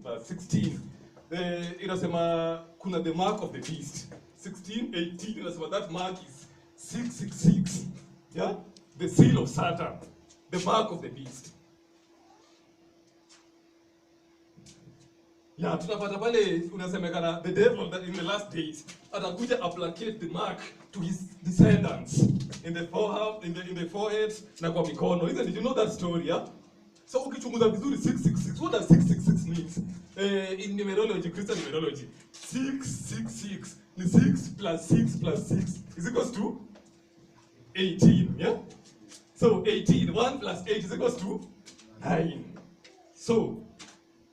verse 16. Inasema kuna the mark of the beast. 16, 18, inasema that mark is 666. Yeah? The seal of Satan. The mark of the beast. Yeah, tunapata pale unasemekana the devil that in the last days atakuja applicate the mark to his descendants in the forehead, in the forehead na kwa mikono. Did you know that story? Yeah? So ukichunguza vizuri 666, what does 666 means? In numerology, Christian numerology, 666 is 6 plus 6 plus 6 is equals to 18, yeah? So 18, 1 plus 8 is equals to 9. So,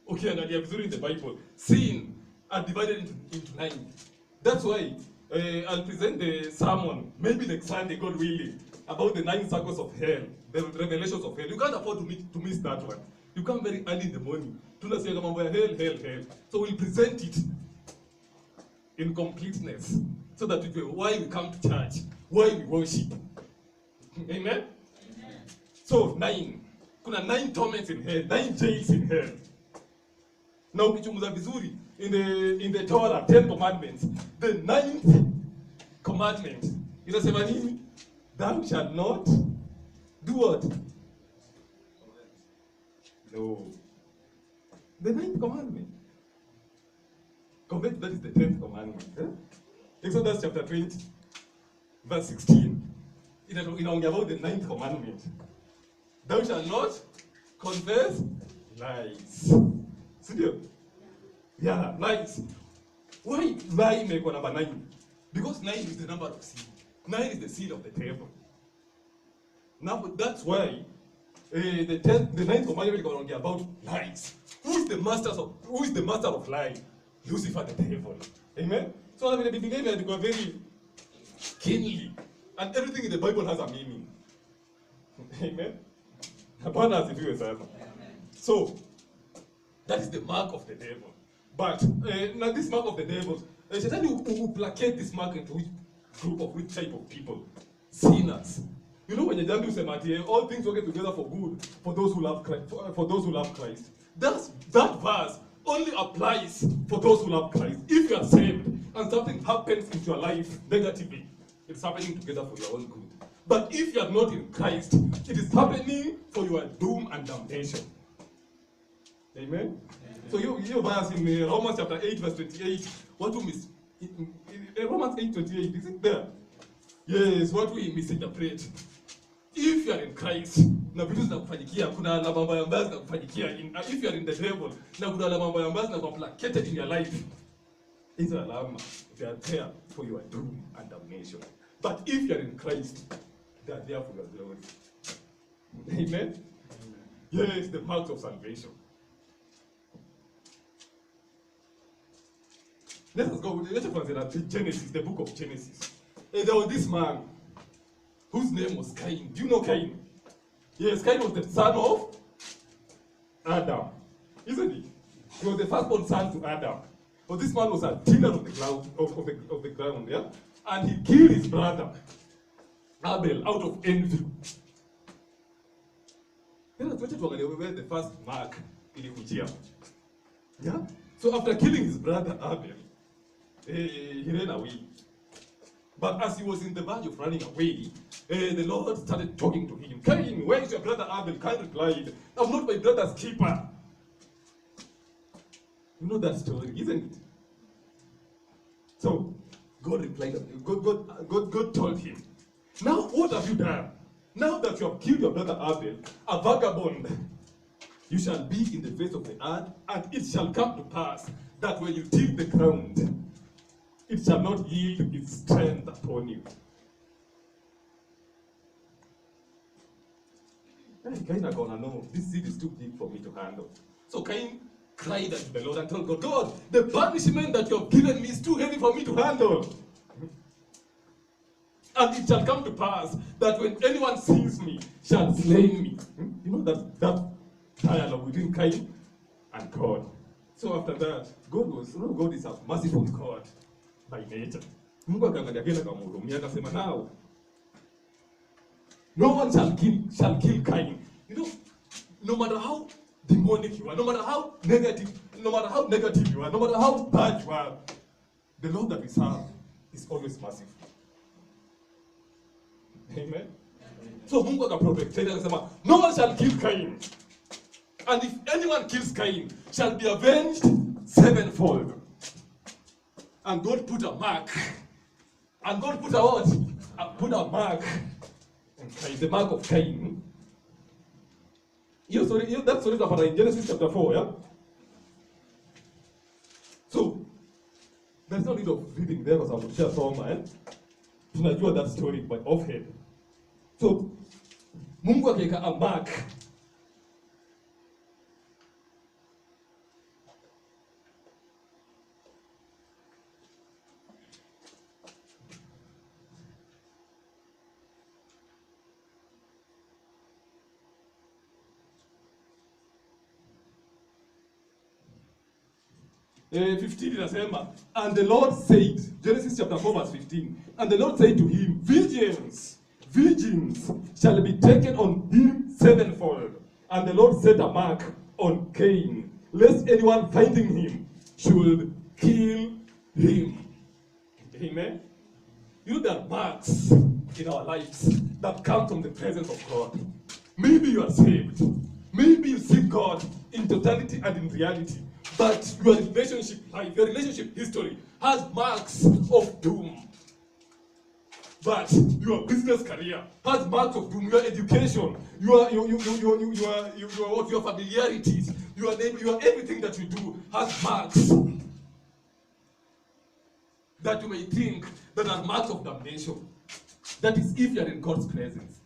okay, angalia vizuri in the Bible, sin are divided into 9. That's why I'll present the sermon, maybe next Sunday, God willing, about the 9 circles of hell, the revelations of hell. You can't afford to miss that one. You come very early in the morning. Tunasikia mambo ya hell. So we'll present it in completeness, so that we know why we come to church, why we worship. Amen? Amen. So 9. Kuna 9 torments in hell, 9 jails in hell. Now ukichunguza vizuri in the Torah 10 commandments, the 9th commandment inasema nini? Thou shalt not do what? No. The 9th commandment. That is the 10th commandment. Exodus chapter 20, verse 16. Inaongea about the 9th commandment. Thou shalt not confess lies. Sindio? Yeah, lies. Why lie make number 9? Because 9 is the number of sin. 9 is the seal of the devil. Now that's why the 9th commandment is about lies. Who is the master of lies? Lucifer, the devil. Amen. So I mean, the beginning they were very keenly, and everything in the Bible has a meaning. Amen. So that is the mark of the devil. But now this mark of the devil, Satan will placate this mark into which group of which type of people? Sinners. You know when you say all things work together for good for those who love Christ, for those who love Christ. That verse only applies for those who love Christ. If you are saved and something happens in your life negatively, it's happening together for your own good. But if you are not in Christ, it is happening for your doom and damnation. Amen? So you verse in Romans chapter 8 verse 28, what we miss in Romans 8:28, is it there? Yes, what we misinterpret. If you are in Christ, na vitu zinakufanyikia, kuna alama mbaya mbaya zinakufanyikia. If you are in the devil, na kuna alama mbaya mbaya zinakuplacated in your life. It's an alarm. They are there for your doom and damnation. But if you are in Christ, they are there for your glory. Amen? Yes, the marks of salvation. Let us go. Let's go Genesis, the book of Genesis. And there was this man whose name was Cain. Do you know Cain? Yes, Cain was the son of Adam, isn't he? He was the firstborn son to Adam. But this man was a tiller of the ground, of the ground, yeah? And he killed his brother Abel out of envy. Then I started to where the first mark in the yeah? So after killing his brother Abel, he ran away. But as he was in the verge of running away, the Lord started talking to him. Cain, where is your brother Abel? Cain replied, I'm not my brother's keeper. You know that story, isn't it? So God replied, God told him, now what have you done? Now that you have killed your brother Abel, a vagabond, you shall be in the face of the earth, and it shall come to pass that when you till the ground, it shall not yield its strength upon you. And Cain is gonna know, this seed is too big for me to handle. So Cain cried unto the Lord and told God, God, the punishment that you have given me is too heavy for me to handle. And it shall come to pass that when anyone sees me, shall slay me. You know that dialogue between Cain and God. So after that, God is a merciful God by nature. Mungu akaangalia again akamhurumia akasema now no one shall kill Cain. You know, no matter how demonic you are, no matter how negative, no matter how negative you are, no matter how bad you are, the Lord that we serve is always massive. Amen. So Mungu akaprotect akasema, no one shall kill Cain. And if anyone kills Cain, shall be avenged sevenfold. And God put a mark. And God put a what? Put a mark. And the mark of Cain. That story is about in Genesis chapter 4, yeah? So, there's no need of reading there because I will share some, tunajua that story by offhand. So, Mungu akaweka a mark. Uh, 15 inasema, and the Lord said, Genesis chapter 4 verse 15, and the Lord said to him, virgins shall be taken on him sevenfold. And the Lord set a mark on Cain, lest anyone finding him should kill him. Amen. You know, there are marks in our lives that come from the presence of God. Maybe you are saved. Maybe you see God in totality and in reality. But your relationship life, your relationship history has marks of doom. But your business career has marks of doom. Your education, your familiarities, your everything that you do has marks that you may think that are marks of damnation. That is if you are in God's presence.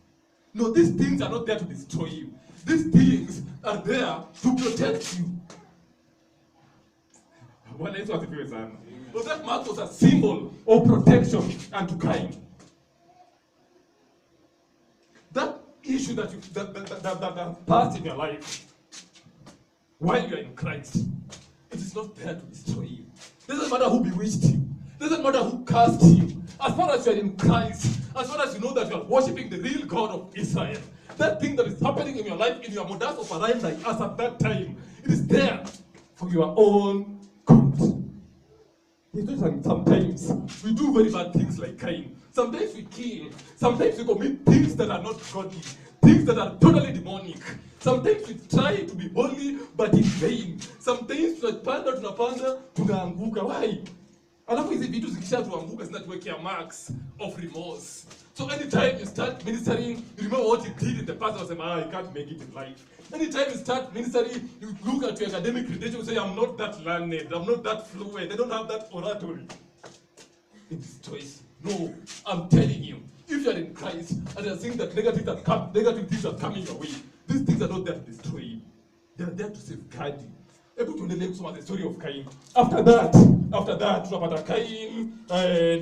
No, these things are not there to destroy you. These things are there to protect you. But that mark was a symbol of protection and to Cain. That issue that passed in your life while you are in Christ, it is not there to destroy you. It doesn't matter who bewitched you. It doesn't matter who cursed you. As far as you are in Christ, as far as you know that you are worshiping the real God of Israel, that thing that is happening in your life, in your modus operandi, as at that time, it is there for your own good. Sometimes we do very bad things like Cain. Sometimes we kill. Sometimes we commit things that are not godly. Things that are totally demonic. Sometimes we try to be holy, but in vain. Sometimes tunapanda, tunaanguka. Why? Alafu hizi vitu zikishatuanguka zinatuwekea marks of remorse. So anytime you start ministering, you remember what you did in the past, and say, I can't make it in life. Anytime you start ministering, you look at your academic credentials and say, I'm not that learned, I'm not that fluent, I don't have that oratory. It destroys. No, I'm telling you, if you're in Christ and you're seeing that negative things are coming your way, these things are not there to destroy you. They are there to safeguard you. Able to relate to the story of Cain. After that, tunapata Cain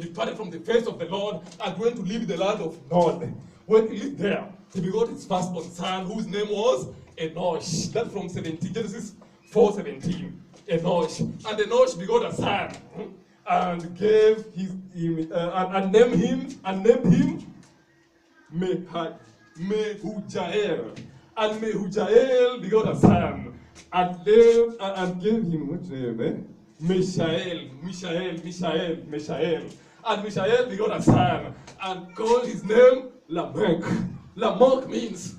departed from the face of the Lord and went to live in the land of Nod. When he lived there, he begot his firstborn son, whose name was Enosh. That's from Genesis 4:17. Enosh. And Enosh begot a son, and gave and named him Mehujael. And Mehujael begot a son, and gave him what name? Mishael. And Mishael begot a son, and called his name Lamech. Lamech means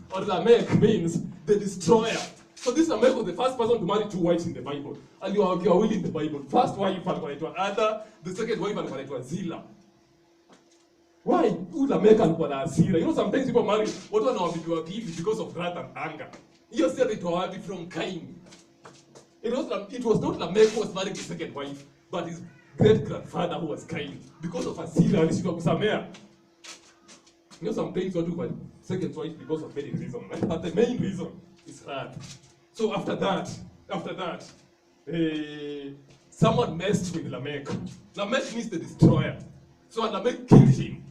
the destroyer. So this Lamech was the first person to marry two wives in the Bible. And you are will in the Bible. First wife alikuwa anaitwa Ada, the second wife alikuwa anaitwa Zillah. Why? Lamech alikuwa na hasira. You know, sometimes people marry watu wanawapigiwa hivi because of wrath and anger. Hiyo sio anaitwa wapi from Cain. It was not Lamech who was marrying his second wife, but his great-grandfather who was Cain. Because of hasira alishindwa kusamea. You know, sometimes you do my second wife because of many reasons, right? But the main reason is wrath. So after that, someone messed with Lamech. Lamech means the destroyer. So Lamech killed him.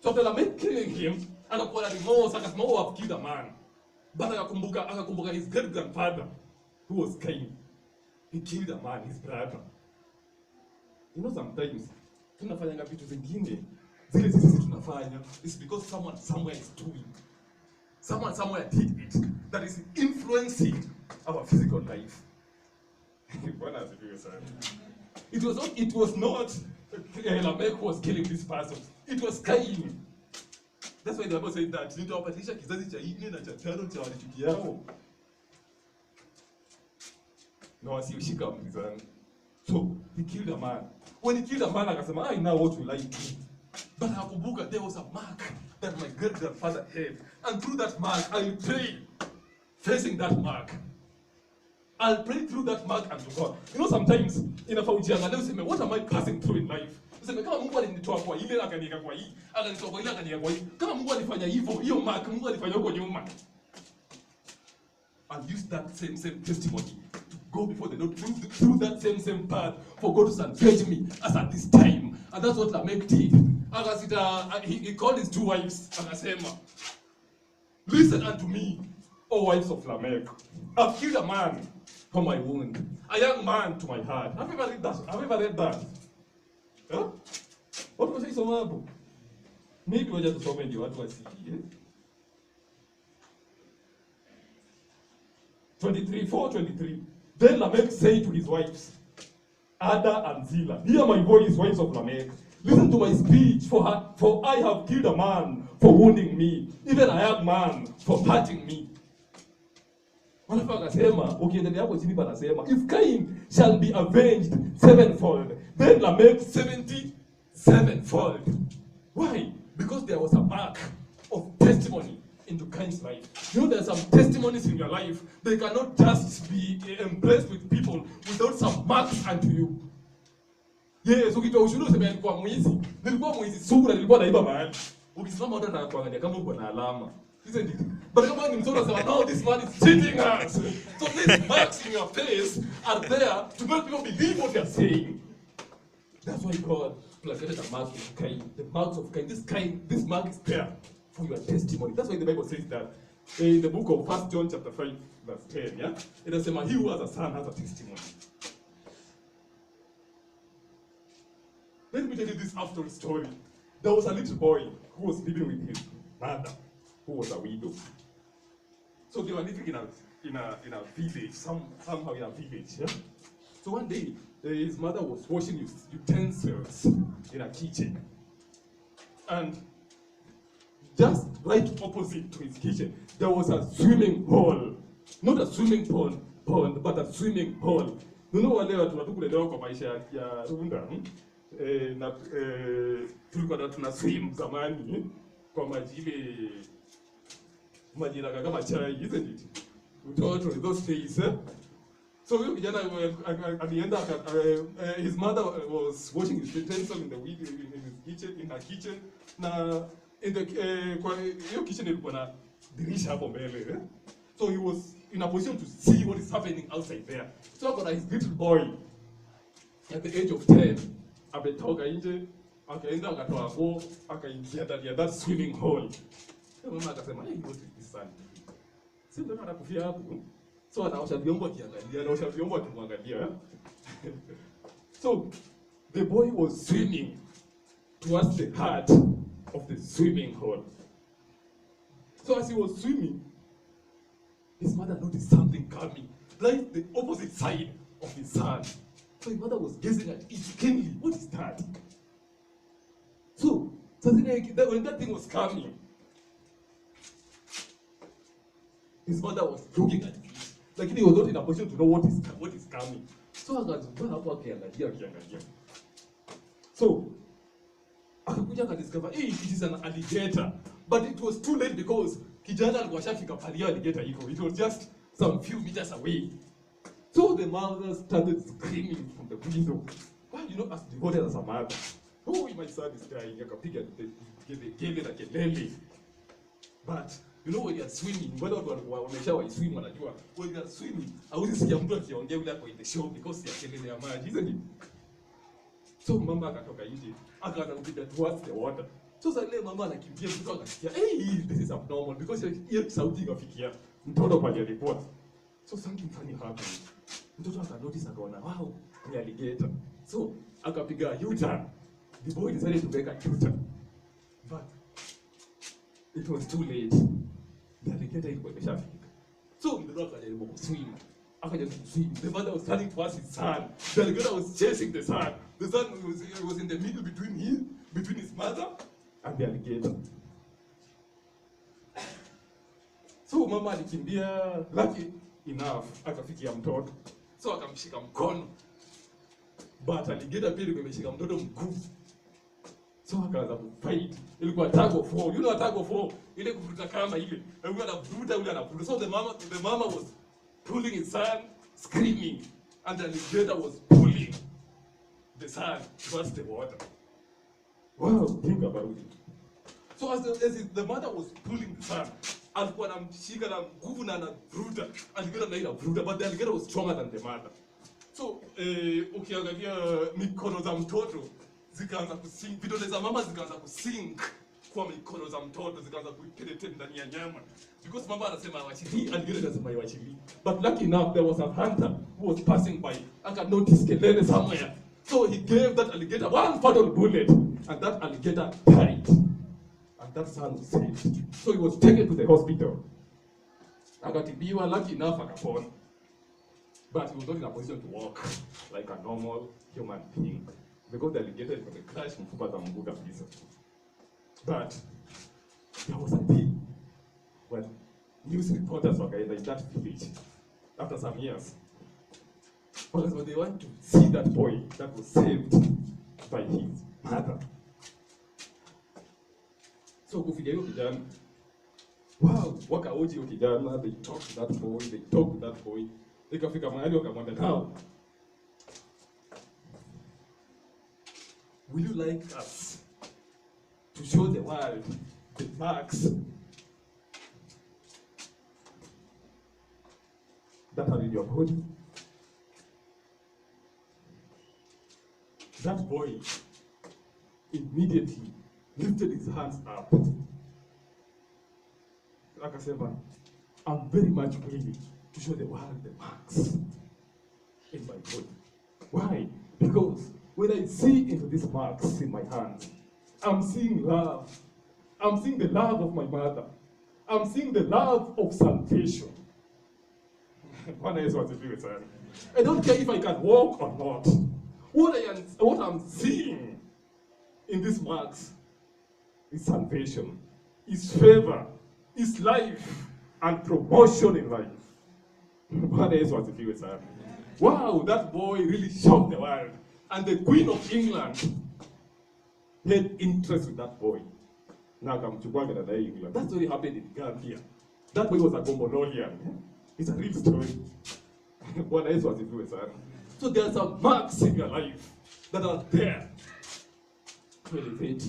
So after Lamech killing him, anakuwa na remorse, akasema, oh, I've killed a man. But akakumbuka his great-grandfather, who was Cain. He killed a man, his brother. You know, sometimes tunafanya vitu zingine zile sisi tunafanya is because someone somewhere is doing. Someone somewhere did it that is influencing our physical life. It was not Lamech was killing this person. It was Cain. That's why the Bible said that nitawapatisha kizazi cha 4 na cha 5 cha walichukiao na wasioshika amri zangu. So he killed a man. When he killed a man, akasema, I know what will I do? But hakumbuka there was a mark that my great grandfather had, and through that mark I will pray, facing that mark. I'll pray through that mark unto God. You know, sometimes inafaa ujiangalie useme, what am I passing through in life? Useme kama Mungu alinitoa kwa ile akaniweka kwa hii, akanitoa kwa ile akaniweka kwa hii. Kama Mungu alifanya hivyo, hiyo mark Mungu alifanya huko nyuma. I'll use that same testimony to go before the Lord through that same path for God to salvage me as at this time. And that's what Lamech did. Akasita, he called his 2 wives, akasema, listen unto me, O wives of Lamech. I've killed a man for my wound, a young man to my heart. Have you ever read that? Have you ever read that? Huh? What was he so hapo? Maybe waje tusome ndio watu wasikie. 23:4-23. Then Lamech said to his wives, Ada and Zillah, hear my voice, wives of Lamech. Listen to my speech, for I have killed a man for wounding me, even a young man for hurting me. Walafu akasema, ukiendelea hapo chini panasema, if Cain shall be avenged 7-fold, then Lamech 77-fold. Why? Because there was a mark of testimony into Cain's life. You know, there are some testimonies in your life. They cannot just be embraced with people without some marks unto you. Yes, ukitoa ushuhuda useme alikuwa mwizi. Nilikuwa mwizi sura, nilikuwa naiba mahali. Ukisimama hata na kuangalia kama uko na alama. Isn't it? But kama ni mzuri unasema, no, this man is cheating us. So these marks in your face are there to make people believe what they are saying. That's why God placed a mark in Cain. The marks of Cain. This mark is there for your testimony. That's why the Bible says that in the book of 1 John chapter 5 verse 10, yeah? It says, he who has a son has a testimony. Let me tell you this after story. There was a little boy who was living with his mother, who was a widow. So they were living in a village, somehow in a village, yeah? So one day, his mother was washing utensils in a kitchen. And just right opposite to his kitchen, there was a swimming hole. Not a swimming pond, but a swimming hole. You know wale watu watukulelewa kwa maisha ya Runda, tulikuwa tuna swim zamani kwa majira kama chai, isn't it? Utoto those days, eh? So huyo kijana alienda, his mother was washing his utensils in her kitchen, na in the kwa hiyo kitchen ilikuwa na dirisha hapo mbele, eh? So he was in a position to see what is happening outside there. So akona his little boy at the age of 10 ametoka nje, akaenda akatoa nguo, akaingia ndani ya that swimming hole. Mama akasema, hey, what is this son? Si ndio anakufia hapo. So anaosha vyombo akimwangalia. So the boy was swimming towards the heart of the swimming hole. So as he was swimming, his mother noticed something coming, like the opposite side of his son. So his mother was gazing at it keenly. What is that? So when that thing was coming, his mother was looking at it. Like he was not in a position to know what is coming. So akazunguka hapo akiangalia. So akakuja akadiscover, hey, it is an alligator. But it was too late because kijana alikuwa shafika pale alligator iko. It was just some few meters away. So the mother started screaming from the window. Well, you know, as devoted as a mother. Oh, my son is dying. Akapiga kelele na kelele. But you know when you are swimming, whether wameshawa swim wanajua, when you are swimming, hauwezi sikia mtu akiongea bila kwa in the show because ya kelele ya maji, isn't it? So mama akatoka nje, akaanza kupita towards the water. So sasa mama anakimbia, mtoto akasikia, hey, this is abnormal because hiyo sauti ikafikia mtoto pale alikuwa. So something funny happened. Mtoto akanotice akaona, wow, ni alligator. So akapiga U-turn. The boy decided to make a U-turn. But it was too late. The alligator ilikuwa imeshafika. So mtoto akajaribu kuswim. Akaja see, the father was turning towards his son. The alligator was chasing the son. The son was in the middle between his mother and the alligator. So mama alikimbia, lucky enough, akafikia mtoto. So akamshika mkono. But alligator pia imeshika mtoto mguu. So akaanza kufight. Ilikuwa tug of war. You know a tug of war? Ile kuvuta kama ile. Yule anavuta. So the mama was pulling his son, screaming, and the alligator was pulling the son towards the water. Wow, think about it. So as the mother was pulling the son, alikuwa anamshika na nguvu na anavuta, alligator na inavuta, but the alligator was stronger than the mother. So ukiangalia mikono za mtoto zikaanza kusink, vidole za mama zikaanza kusink kwa mikono za mtoto, zikaanza kupenetrate ndani ya nyama. Because mama anasema hawachili, alligator anasema hawachili. But lucky enough, there was a hunter who was passing by. Aka notice kelele somewhere. So he gave that alligator one fatal bullet, and that alligator died. And that son was saved. So he was taken to the hospital. Akatibiwa, lucky enough, akapona. But he was not in a position to walk like a normal human being. Because the alligator is going to crash mfupa za mguu kabisa. But there was a day when news reporters wakaenda in that village after some years. Because they want to see that boy that was saved by his mother. So kufikia hiyo kijana, wow, wakaoji hiyo kijana, they talked to that boy, ikafika mahali wakamwambia, now, will you like us to show the world the marks that are in your body? That boy immediately lifted his hands up. Akasema, I'm very much willing to show the world the marks in my body. Why? Because when I see into these marks in my hands, I'm seeing love. I'm seeing the love of my mother. I'm seeing the love of salvation. I don't care if I can walk or not. What I'm seeing in these marks is salvation, is favor, is life, and promotion in life. Wow, that boy really shocked the world. And the Queen of England had interest with that boy. That's what happened in Gambia. That boy was a Gombologian. It's a real story. So there are some marks in your life that are there to elevate.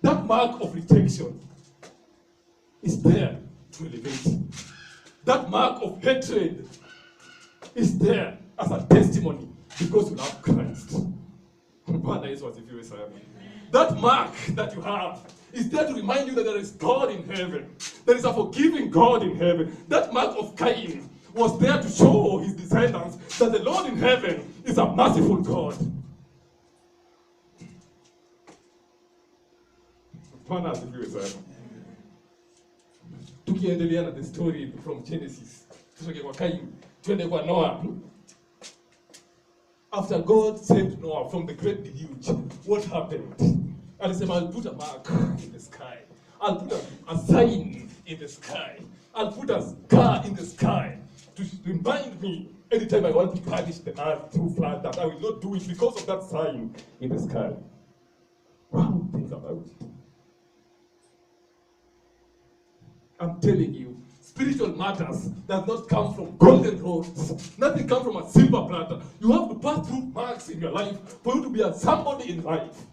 That mark of rejection is there to elevate. That mark of hatred is there as a testimony because you love Christ. That mark that you have is there to remind you that there is God in heaven. There is a forgiving God in heaven. That mark of Cain was there to show his descendants that the Lord in heaven is a merciful God. Tukiendelea na the story from Genesis, tutoke kwa Cain, twende kwa Noah. After God saved Noah from the great deluge, what happened? Alisema, I'll put a mark in the sky. I'll put a sign in the sky. I'll put a scar in the sky to remind me anytime I want to punish the earth through flood that I will not do it because of that sign in the sky. Wow, think about it. I'm telling you, spiritual matters does not come from golden roads. Nothing comes from a silver platter. You have to pass through marks in your life for you to be a somebody in life.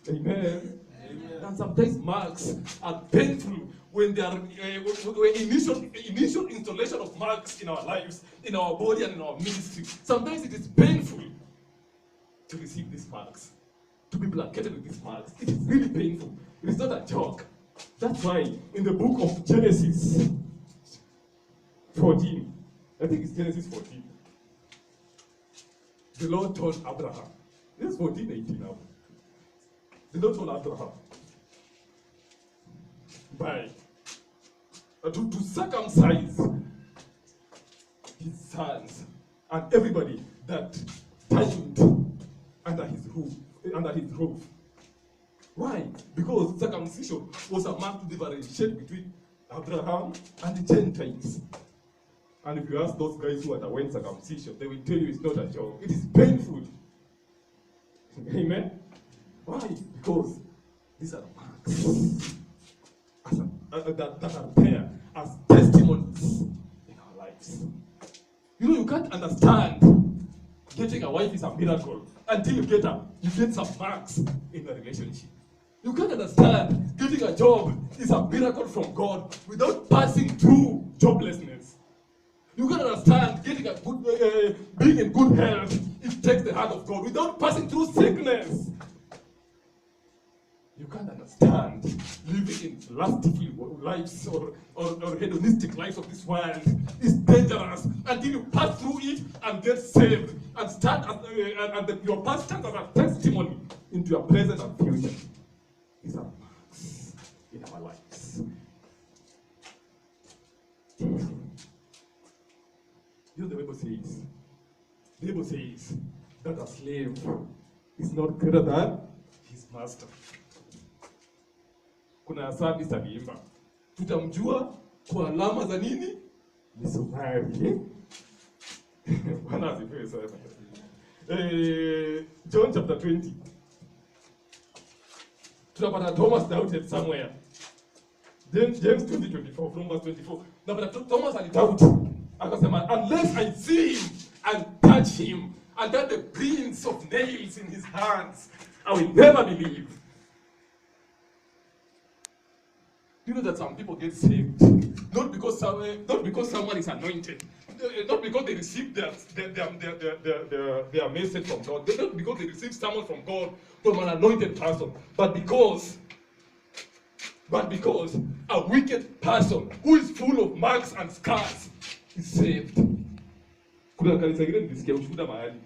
Amen. Amen. And sometimes marks are painful when they are initial installation of marks in our lives, in our body, and in our ministry. Sometimes it is painful to receive these marks, to be blanketed with these marks. It is really painful. It is not a joke. That's why in the book of Genesis 14, I think it's Genesis 14, the Lord told Abraham, this is 14, 18 now. The Lord told Abraham, by to circumcise his sons and everybody that dined under his roof. Why? Because circumcision was a mark to differentiate between Abraham and the Gentiles. And if you ask those guys who underwent circumcision, they will tell you it's not a joke. It is painful. Amen? Why? Because these are marks that are there as testimonies in our lives. You know, you can't understand getting a wife is a miracle until you get some marks in the relationship. You can't understand getting a job is a miracle from God without passing through joblessness. You can't understand getting a good, being in good health, it takes the hand of God without passing through sickness. You can't understand living in lusty lives or hedonistic lives of this world is dangerous until you pass through it and get saved and stand and your past stands as a testimony into your present and future. These are marks in our lives. You know the Bible says that a slave is not greater than his master. Kuna service aliimba, tutamjua kwa alama za nini? Misumari. Bwana asifiwe sana. John chapter 20. Tunapata Thomas doubted somewhere. James 20:24 from verse 24. Tunapata Thomas alidoubt. Akasema, unless I see him and touch him and get the prints of nails in his hands, I will never believe. You know that some people get saved not because someone is anointed, not because they received their message from God, not because they received someone from God, from an anointed person, but because a wicked person who is full of marks and scars is saved. Kuna kanisa ingine nilisikia ushuhuda mahali.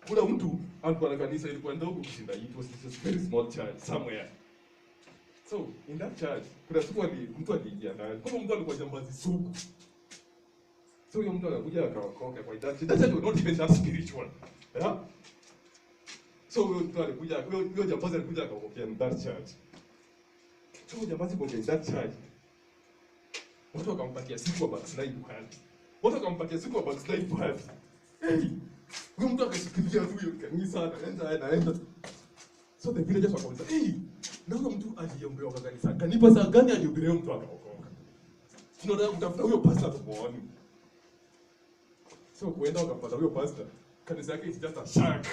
Kuna mtu alikuwa na kanisa ilikuwa ndogo kushinda, it was a very small church somewhere. So, in that church, kuna siku mtu aliingia ndani. Kwa mtu alikuwa jambazi sugu. So, huyo mtu akakuja akaokoka kwa that church was not even that spiritual. Yeah? So, huyo mtu alikuja, huyo jambazi alikuja akaokoka in that church. So, huyo jambazi kwa that church. Watu wakampatia siku wa backslide hadi. Watu wakampatia siku wa backslide hadi. Hey! Huyo mtu akashikilia huyo kanisa anaenda. So the villagers wakauliza, hey, na huyo mtu aliombewa kwa kanisa. Kanipa saa gani alihubiriwa mtu akaokoka? Tunataka kutafuta huyo pastor tumuone. So kuenda wakapata huyo pastor. Kanisa yake is just a shack.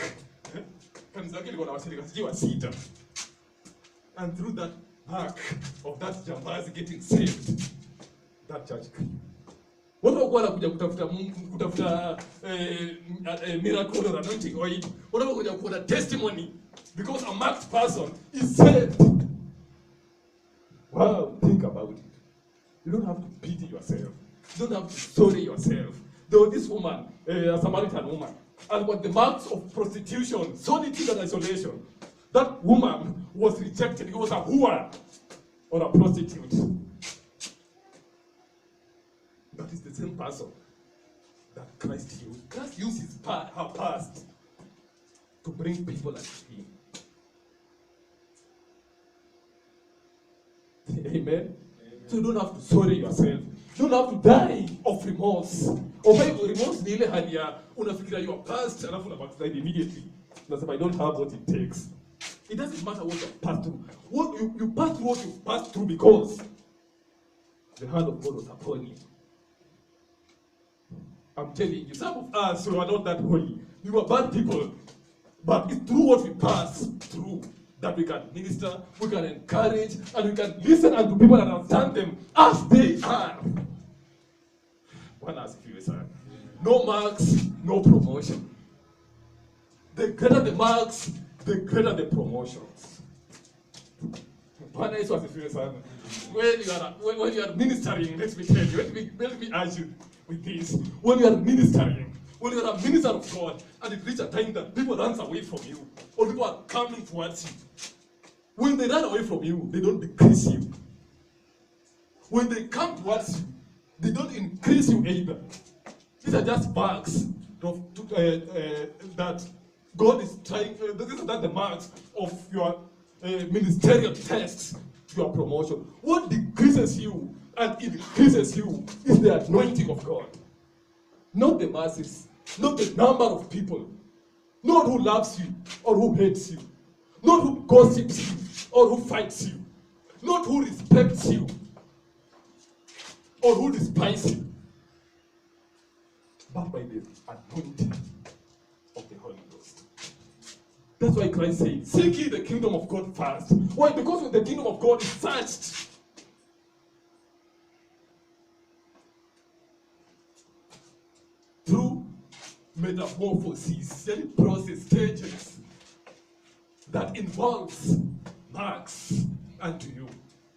Kanisa yake ilikuwa na washirika sijui 6. And through that mark of that jambazi getting saved, that church grew. Watu walikuwa wanakuja kutafuta Mungu, kutafuta miracle or anointing oil. Watu walikuja kuona testimony because a marked person is saved. Wow, think about it. You don't have to pity yourself. You don't have to sorry yourself. There was this woman, a Samaritan woman, and with the marks of prostitution, solitude and isolation, that woman was rejected. It was a whore or a prostitute. That is the same person that Christ used. Christ used her past to bring people like him. Amen? So you don't have to sorry yourself. You don't have to die of remorse. Or maybe remorse ni ile hali ya unafikiria your past alafu unabackslide immediately. Unasema I don't have what it takes. It doesn't matter what you passed through. You passed through what you passed through because the hand of God was upon you. I'm telling you, some of us who are not that holy, we were bad people, but it's through what we pass through that we can minister, we can encourage, and we can listen unto people and understand them as they are. One has few, sir. No marks, no promotion. The greater the marks, the greater the promotions. When you are ministering, let me tell you, let me urge you with this. When you are ministering, when you are a minister of God, and it reaches a time that people run away from you, or people are coming towards you, when they run away from you, they don't decrease you. when they come towards you, they don't increase you either. These are just marks of, that God is trying, these are not the marks of your ministerial tests, your promotion. What decreases you and increases you is the anointing of God. Not the masses, not the number of people, not who loves you or who hates you, not who gossips you or who fights you, not who respects you or who despises you, but by the anointing of the Holy Ghost. That's why Christ said, seek ye the kingdom of God first. Why? Because when the kingdom of God is searched, through metamorphosis, any process, stages that involves marks unto you.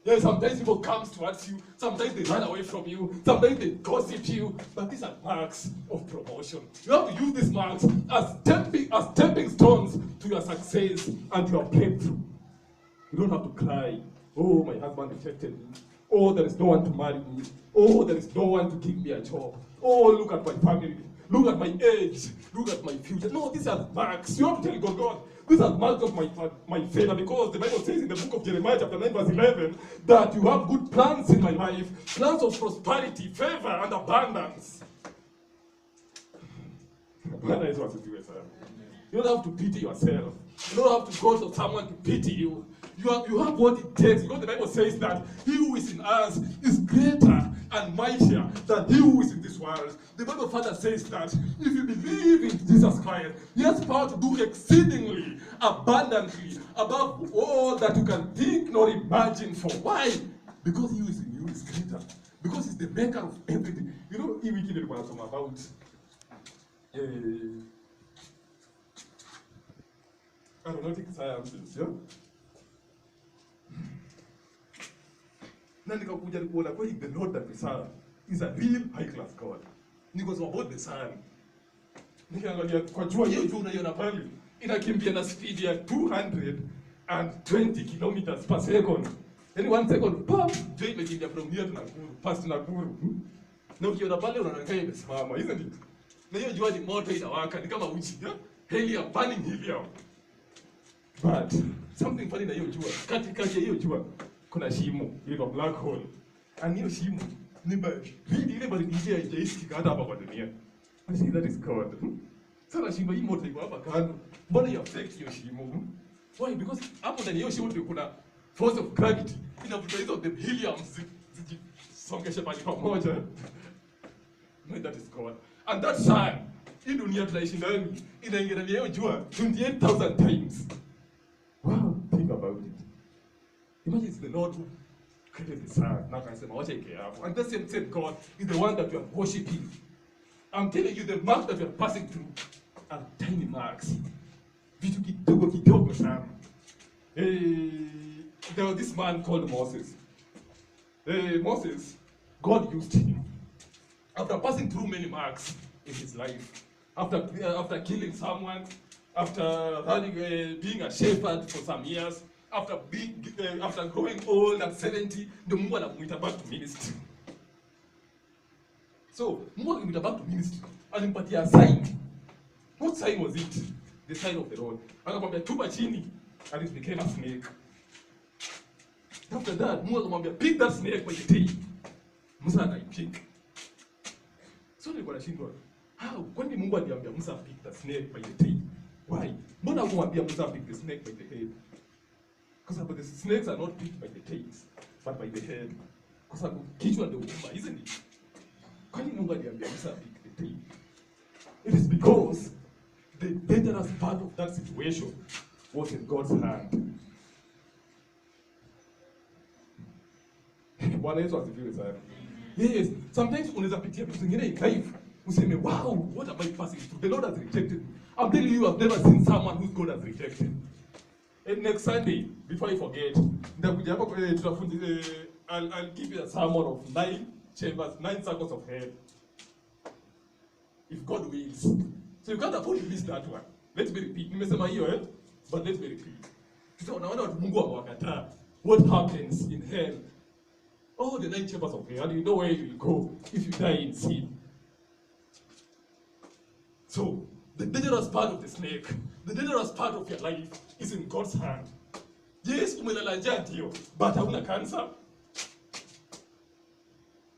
Yeah, sometimes people come towards you, sometimes they run away from you, sometimes they gossip you, but these are marks of promotion. You have to use these marks as stepping stones to your success and your breakthrough. You don't have to cry, oh, my husband rejected me. Oh, there is no one to marry me. Oh, there is no one to give me a job. Oh, look at my family. Look at my age. Look at my future. No, these are marks. You have to tell God, God, these are marks of my favor, because the Bible says in the book of Jeremiah chapter 9 verse 11 that you have good plans in my life, plans of prosperity, favor, and abundance. You don't have to pity yourself. You don't have to go to someone to pity you. You have what it takes. Because the Bible says that he who is in us is greater and mightier than he who is in this world. The Bible further says that if you believe in Jesus Christ, he has power to do exceedingly, abundantly, above all that you can think nor imagine for. Why? Because he who is in you is greater. Because he's the maker of everything. You know, if we can talk about aeronautic sciences, yeah? Na nikakuja kuona kweli the Lord that we serve is a real high class God. Nikasema about the sun. Nikiangalia kwa jua, hiyo jua unaiona pale inakimbia na speed ya 220 kilometers per second. Yaani 1 second, pam, jua imekimbia from here to Nakuru, past Nakuru. Na ukiona pale unaona kama imesimama, isn't it? Na hiyo jua ni moto inawaka, ni kama uchi, yeah? Helium, burning helium. But something funny na hiyo jua, katikati ya hiyo jua kuna shimo, ile black hole. And hiyo shimo ni baridi, ile baridi ile haijaisiki hata hapa kwa dunia. I think that is God. Sasa shimo hii moto iko hapa kando. Mbona ya affect hiyo shimo? Why? Because hapo ndani hiyo shimo ndio kuna force of gravity. Inavuta hizo the helium zikisongesha pale pamoja. No, that is God. And that sun, hii dunia tunaishi ndani, inaingia ndani ya hiyo jua 28,000 times. Wow, think about it. Imagine it's the Lord who created the sun. Now I say, and the same God is the one that you are worshiping. I'm telling you, the marks that you are passing through are tiny marks. There was this man called Moses. Moses, God used him. After passing through many marks in his life, after killing someone, after being a shepherd for some years, after growing old at 70, the Mungu anamuita back to ministry. So, Mungu anamuita back to ministry. Alimpatia a sign. What sign was it? The sign of the Lord. Akamwambia tupa chini, and it became a snake. After that, Mungu akamwambia pick that snake by the tail. Musa akaipick. So nilikuwa nashindwa, how? Kwani Mungu aliambia Musa pick the snake by the tail? Why? Mbona hakumwambia Musa pick the snake by the head? Because the snakes are not picked by the tails, but by the head. Because kichwa ndio uma, isn't it? Kwani Mungu aliambia Musa pick the tail? It is because the dangerous part of that situation was in God's hand. Bwana Yesu asifiwe sana. Yes, sometimes unaweza pitia vitu vingine in life, useme, wow, what am I passing through? The Lord has rejected me. I'm telling you, I've never seen someone whose God has rejected. And next Sunday, before I forget, I'll give you a sermon of 9 chambers, 9 circles of hell. If God wills. So you can't afford to miss that one. Let me repeat. Nimesema hiyo, but let me repeat. So unaona watu Mungu amewakataa. What happens in hell? all the 9 chambers of hell, and you know where you will go if you die in sin. So, the dangerous part of the snake, the dangerous part of your life is in God's hand. Yes, umelala njaa ndio, but hauna cancer.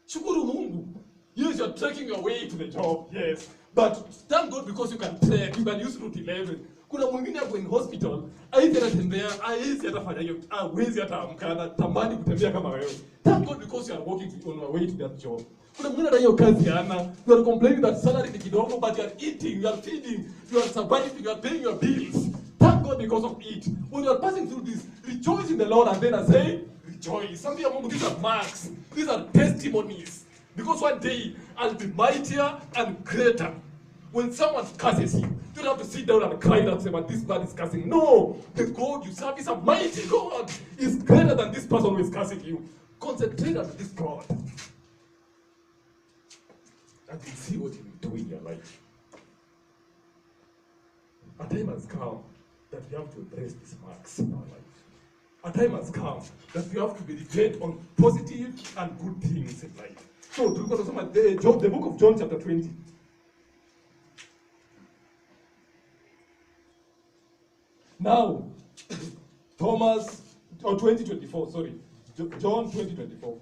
Shukuru Mungu. Yes, you're trekking your way to the job, yes. But thank God because you can trek, you can use Route 11. Kuna mwingine hapo in hospital, haizi anatembea, haizi atafanya hiyo, hawezi hata amka, anatamani kutembea kama wewe. Thank God because you are walking on your way to that job. Kuna mwingine hata hiyo kazi hana, you are complaining that salary ni kidogo, but you are eating, you are feeding, you are surviving, you are paying your bills. Thank God because of it. When you are passing through this, rejoice in the Lord, and then I say, rejoice. Some people, these are marks, these are testimonies. Because one day, I'll be mightier and greater. When someone curses you, you don't have to sit down and cry and say, but this man is cursing. No, the God you serve is a mighty God. Is greater than this person who is cursing you. Concentrate on this God. And you'll see what he will do in your life. A time has come that we have to embrace these marks in our life. A time has come that we have to meditate on positive and good things in life. So, tulikuwa tunasoma the book of John chapter 20. Now, Thomas, or 2024, sorry, John 2024.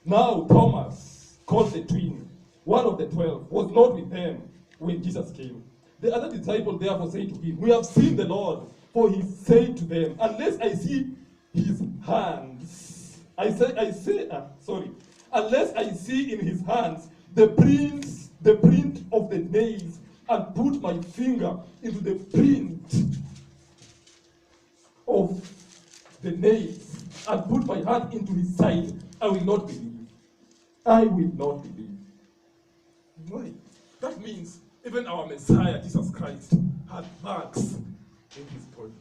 Now, Thomas, called the twin, one of the 12, was not with them when Jesus came. The other disciple therefore said to him, "We have seen the Lord." For he said to them, "Unless I see his hands, unless I see in his hands the print of the nails, and put my finger into the print of the nails, and put my hand into his side, I will not believe." I will not believe. Why? That means even our Messiah, Jesus Christ, had marks in his body.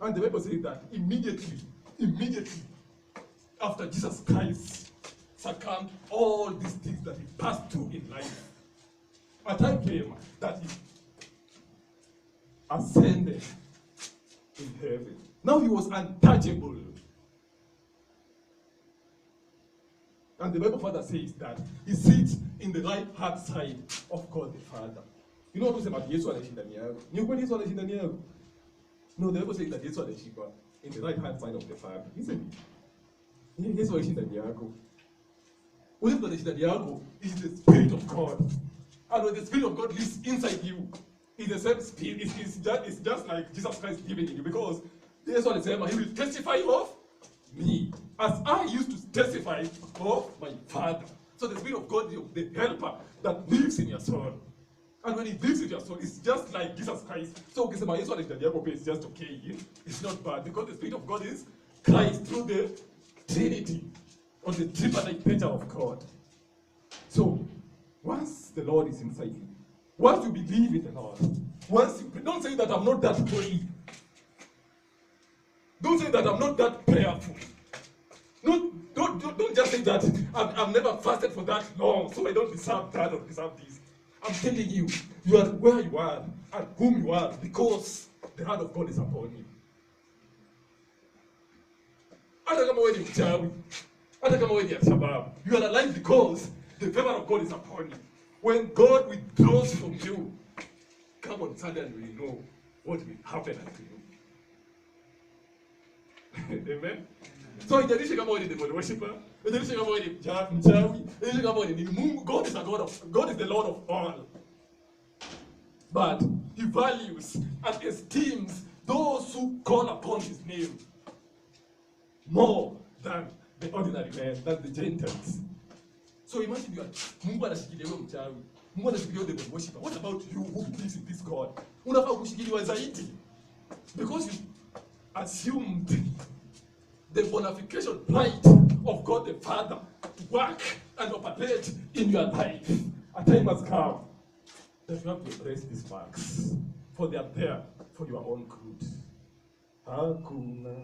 And the Bible says that immediately, after Jesus Christ succumbed all these things that he passed through in life, a time came that he ascended in heaven. Now he was untouchable. And the Bible further says that he sits in the right hand side of God the Father. You know what we say about Yesu anaishi ndani yako? Ni ukweli Yesu anaishi ndani yako? No, the Bible says that Yesu anaishi in the right hand side of the Father. Isn't it? Yesu anaishi ndani yako. Ule mtu anaishi ndani yako is the Spirit of God. And when the Spirit of God lives inside you, it's the same Spirit. It's just like Jesus Christ living in you. Because Yesu alisema, he will testify of me, as I used to testify of my Father. So the Spirit of God is the helper that lives in your soul. And when he lives in your soul, it's just like Jesus Christ. So ukisema Yesu anaishi yako, it's just okay. It's not bad, because the Spirit of God is Christ through the Trinity, or the tripartite nature of God. So once the Lord is inside you, once you believe in the Lord, once you don't say that I'm not that holy. Don't say that I'm not that prayerful. Don't just say that I've never fasted for that long, so I don't deserve that or deserve this. I'm telling you, you are where you are and whom you are because the hand of God is upon you. Hata kama wewe ni mchawi, hata kama wewe ni Al-Shabaab, you are alive because the favor of God is upon you. When God withdraws from you, come on Sunday and we know what will happen unto you. Amen. So ijalishi kama wewe ni devil worshiper, ijalishi kama wewe ni mchawi, ijalishi kama wewe ni Mungu, God is the Lord of all. But he values and esteems those who call upon his name more than the ordinary man, than the Gentiles. So imagine you are Mungu anashikilia wewe mchawi, Mungu anashikilia wewe devil worshiper. What about you who believes in this God? Unafaa kushikiliwa zaidi because you assumed the bonification right of God the Father to work and operate in your life. A time has come that you have to embrace these facts, for they are there for your own good. Hakuna